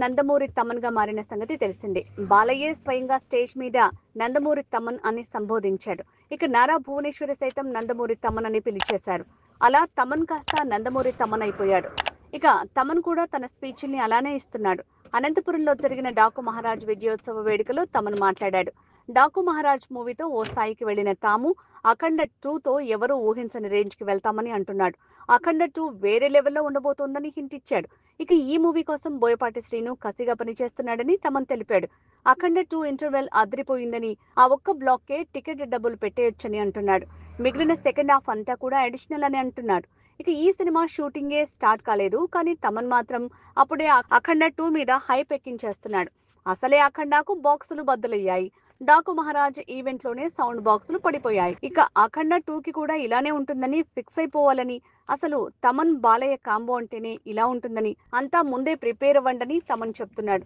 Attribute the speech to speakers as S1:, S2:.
S1: నందమూరి తమన్ గా మారిన సంగతి తెలిసిందే. బాలయ్యే స్వయంగా స్టేజ్ మీద నందమూరి తమన్ అని సంబోధించాడు. ఇక నారా భువనేశ్వరి సైతం నందమూరి తమన్ అని పిలిచేశారు. అలా తమన్ కాస్త నందమూరి తమన్ అయిపోయాడు. ఇక తమన్ కూడా తన స్పీచ్ల్ని అలానే ఇస్తున్నాడు. అనంతపురంలో జరిగిన డాకు మహారాజ్ విజయోత్సవ వేడుకలో తమన్ మాట్లాడాడు. డాకు మహారాజ్ మూవీతో ఓ స్థాయికి వెళ్లిన తాము అఖండ 2తో ఎవరూ ఊహించని రేంజ్ కి వెళ్తామని అంటున్నాడు. అఖండ 2 వేరే లెవెల్లో ఉండబోతోందని హింట్ ఇచ్చాడు. ఇక ఈ మూవీ కోసం బోయపాటి శ్రీను కసిగా పనిచేస్తున్నాడని తమన్ తెలిపాడు. అఖండ 2 ఇంటర్వెల్ అదిరిపోయిందని, ఆ ఒక్క బ్లాక్కే టికెట్ డబ్బులు పెట్టేయొచ్చని అంటున్నాడు. మిగిలిన సెకండ్ హాఫ్ అంతా కూడా అడిషనల్ అని అంటున్నాడు. ఇక ఈ సినిమా షూటింగే స్టార్ట్ కాలేదు, కానీ తమన్ మాత్రం అప్పుడే అఖండ 2 మీద హైప్ ఎక్కించేస్తున్నాడు. అసలే అఖండాకు బాక్సులు బద్దలయ్యాయి. డాకు మహారాజ్ ఈవెంట్ లోనే సౌండ్ బాక్సులు పడిపోయాయి. ఇక అఖండ 2కి కూడా ఇలానే ఉంటుందని ఫిక్స్ అయిపోవాలని, అసలు తమన్ బాలయ్య కాంబో అంటేనే ఇలా ఉంటుందని అంతా ముందే ప్రిపేర్ అవ్వండని తమన్ చెప్తున్నాడు.